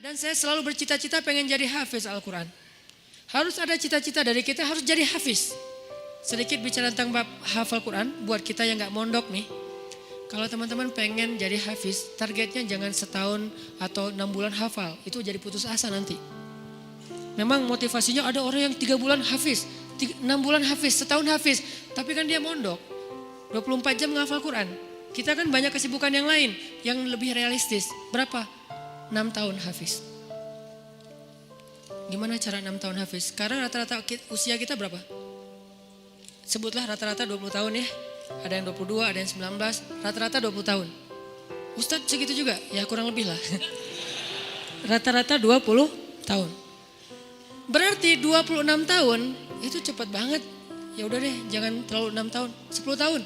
Dan saya selalu bercita-cita pengen jadi hafiz Al-Quran. Harus ada cita-cita dari kita harus jadi hafiz. Sedikit bicara tentang bab hafal Quran buat kita yang gak mondok nih. Kalau teman-teman pengen jadi hafiz, targetnya jangan setahun atau 6 bulan hafal. Itu jadi putus asa nanti. Memang motivasinya ada orang yang 3 bulan hafiz, 6 bulan hafiz, setahun hafiz. Tapi kan dia mondok, 24 jam menghafal Quran. Kita kan banyak kesibukan yang lain, yang lebih realistis. Berapa? 6 tahun hafiz. Gimana cara 6 tahun hafiz? Sekarang rata-rata usia kita berapa? Sebutlah rata-rata 20 tahun ya. Ada yang 22, ada yang 19, rata-rata 20 tahun. Ustadz segitu juga? Ya kurang lebih lah. Rata-rata 20 tahun. Berarti 26 tahun itu cepat banget. Ya udah deh, jangan terlalu 6 tahun, 10 tahun.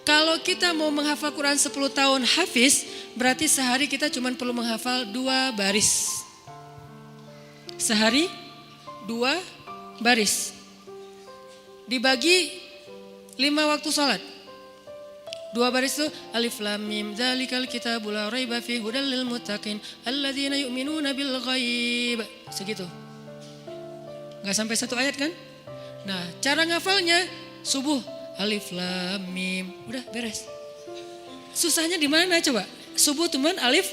Kalau kita mau menghafal Quran 10 tahun hafiz, berarti sehari kita cuma perlu menghafal 2 baris. Sehari 2 baris. Dibagi 5 waktu sholat. 2 baris itu alif lam mim dzalikal kitabul la raiba fihi hudal lil muttaqin alladzina yu'minuna bil ghaib. Segitu. Enggak sampai 1 ayat kan? Nah, cara ngafalnya subuh alif lam mim, udah beres. Susahnya di mana coba? Subuh teman alif,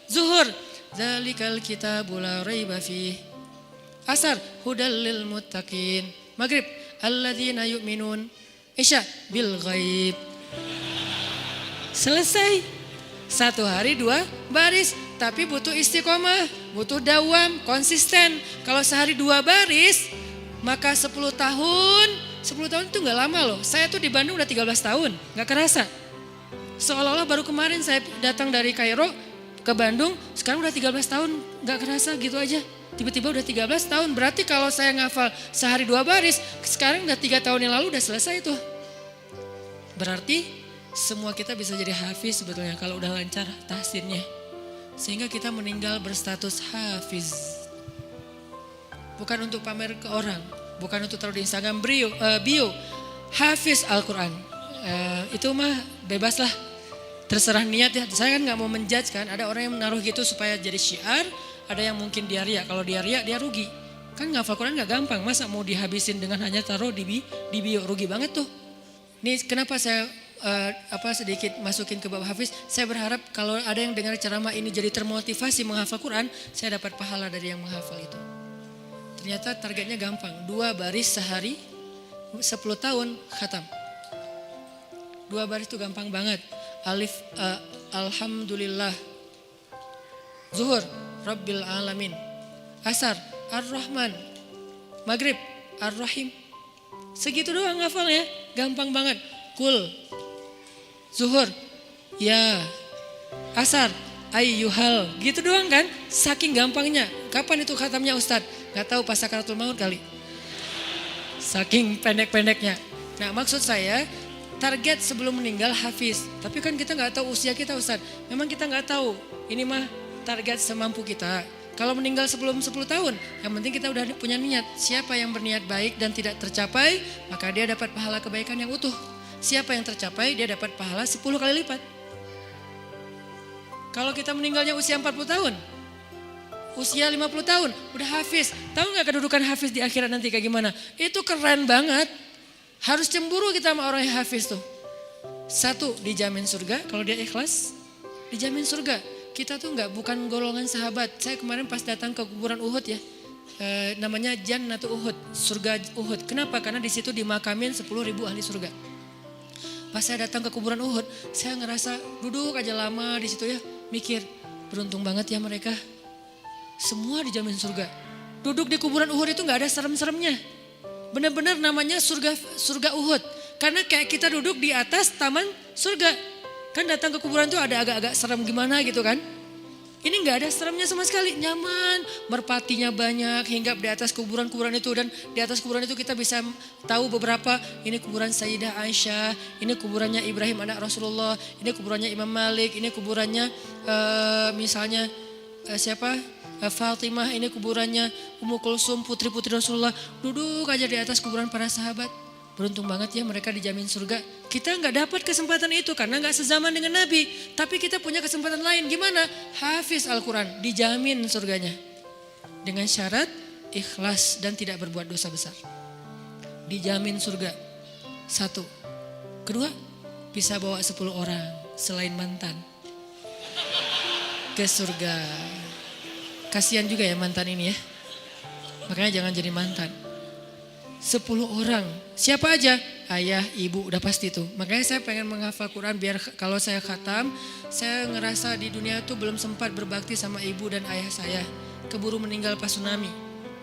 zuhur dzalikal kitabul la raiba fihi. Asar hudal lil muttaqin. Maghrib alladzina yu'minun. Isya bil ghaib. Selesai. 1 hari 2 baris. Tapi butuh istiqomah, butuh dawam, konsisten. Kalau sehari 2 baris, maka 10 tahun. 10 tahun itu gak lama loh. Saya tuh di Bandung udah 13 tahun, gak kerasa. Seolah-olah baru kemarin saya datang dari Kairo ke Bandung, sekarang udah 13 tahun, gak kerasa gitu aja. Tiba-tiba udah 13 tahun, berarti kalau saya ngafal sehari 2 baris, sekarang udah 3 tahun yang lalu udah selesai tuh. Berarti semua kita bisa jadi hafiz sebetulnya kalau udah lancar tahsinnya. Sehingga kita meninggal berstatus hafiz. Bukan untuk pamer ke orang, bukan untuk taruh di Instagram bio, hafiz Al-Quran. Itu mah bebas lah, terserah niat ya. Saya kan gak mau menjudge kan, ada orang yang menaruh gitu supaya jadi syiar. Ada yang mungkin dia riak, kalau dia riak dia rugi. Kan ngafal Quran gak gampang, masa mau dihabisin dengan hanya taruh di bio, rugi banget tuh. Ini kenapa saya sedikit masukin ke bab hafiz. Saya berharap kalau ada yang dengar ceramah ini jadi termotivasi menghafal Quran, saya dapat pahala dari yang menghafal itu. Ternyata targetnya gampang, 2 baris sehari, 10 tahun khatam. 2 baris itu gampang banget. Alif, alhamdulillah. Zuhur, Rabbil Alamin. Asar, Ar-Rahman. Maghrib, Ar-Rahim. Segitu doang ngafalnya, gampang banget. Kul, Zuhur, ya. Asar, ayyuhal. Gitu doang kan, saking gampangnya. Kapan itu khatamnya Ustadz? Gak tahu pas sakaratul maut kali. Saking pendek-pendeknya. Nah maksud saya, target sebelum meninggal hafiz. Tapi kan kita gak tahu usia kita Ustadz. Memang kita gak tahu, ini mah target semampu kita. Kalau meninggal sebelum 10 tahun, yang penting kita udah punya niat. Siapa yang berniat baik dan tidak tercapai, maka dia dapat pahala kebaikan yang utuh. Siapa yang tercapai, dia dapat pahala 10 kali lipat. Kalau kita meninggalnya usia 40 tahun, usia 50 tahun, udah hafiz. Tahu gak kedudukan hafiz di akhirat nanti kayak gimana? Itu keren banget. Harus cemburu kita sama orang yang hafiz tuh. 1, dijamin surga, kalau dia ikhlas, dijamin surga. Kita tuh bukan golongan sahabat. Saya kemarin pas datang ke kuburan Uhud ya, namanya Jannatul Uhud, surga Uhud. Kenapa? Karena di situ dimakamin 10.000 ahli surga. Pas saya datang ke kuburan Uhud, saya ngerasa duduk aja lama di situ ya, mikir beruntung banget ya mereka. Semua dijamin surga. Duduk di kuburan Uhud itu nggak ada serem-seremnya. Benar-benar namanya surga Uhud. Karena kayak kita duduk di atas taman surga. Kan datang ke kuburan tuh ada agak-agak serem gimana gitu kan. Ini gak ada seremnya sama sekali, nyaman. Merpatinya banyak hingga di atas kuburan-kuburan itu. Dan di atas kuburan itu kita bisa tahu beberapa. Ini kuburan Sayyidah Aisyah, ini kuburannya Ibrahim anak Rasulullah, ini kuburannya Imam Malik, ini kuburannya misalnya Fatimah, ini kuburannya Ummu Kulsum, putri-putri Rasulullah. Duduk aja di atas kuburan para sahabat. Beruntung banget ya mereka dijamin surga. Kita nggak dapat kesempatan itu karena nggak sezaman dengan Nabi. Tapi kita punya kesempatan lain. Gimana? Hafiz Al-Quran, dijamin surganya. Dengan syarat ikhlas dan tidak berbuat dosa besar. Dijamin surga. 1. Kedua, bisa bawa 10 orang selain mantan ke surga. Kasihan juga ya mantan ini ya. Makanya jangan jadi mantan. 10 orang. Siapa aja? Ayah, ibu, udah pasti tuh. Makanya saya pengen menghafal Quran biar kalau saya khatam, saya ngerasa di dunia tuh belum sempat berbakti sama ibu dan ayah saya. Keburu meninggal pas tsunami.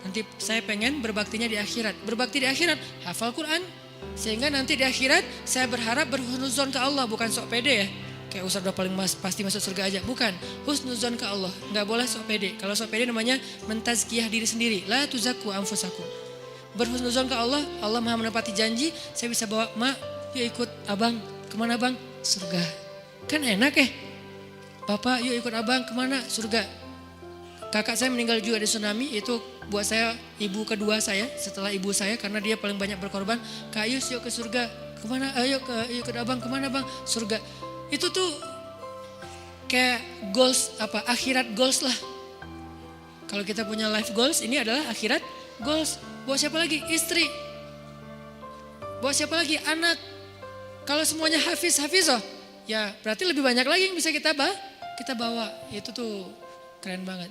Nanti saya pengen berbaktinya di akhirat. Berbakti di akhirat, hafal Quran. Sehingga nanti di akhirat saya berharap berhusnuzon ke Allah, bukan sok pede ya. Kayak Ustaz udah paling pasti masuk surga aja. Bukan, husnuzon ke Allah. Nggak boleh sok pede. Kalau sok pede namanya mentazkiyah diri sendiri. La tuzakku anfusakum. Berhusnuzon ke Allah, Allah maha menepati janji, saya bisa bawa mak, yuk ikut abang, kemana bang? Surga. Kan enak ya, bapak yuk ikut abang kemana? Surga. Kakak saya meninggal juga di tsunami, itu buat saya ibu kedua saya setelah ibu saya karena dia paling banyak berkorban. Kak Yus yuk ke surga, kemana? Ayo ikut abang, kemana bang? Surga. Itu tuh kayak goals akhirat goals lah. Kalau kita punya life goals, ini adalah akhirat goals. Buat siapa lagi? Istri. Buat siapa lagi? Anak. Kalau semuanya hafizoh, ya berarti lebih banyak lagi yang bisa kita bawa. Itu tuh keren banget.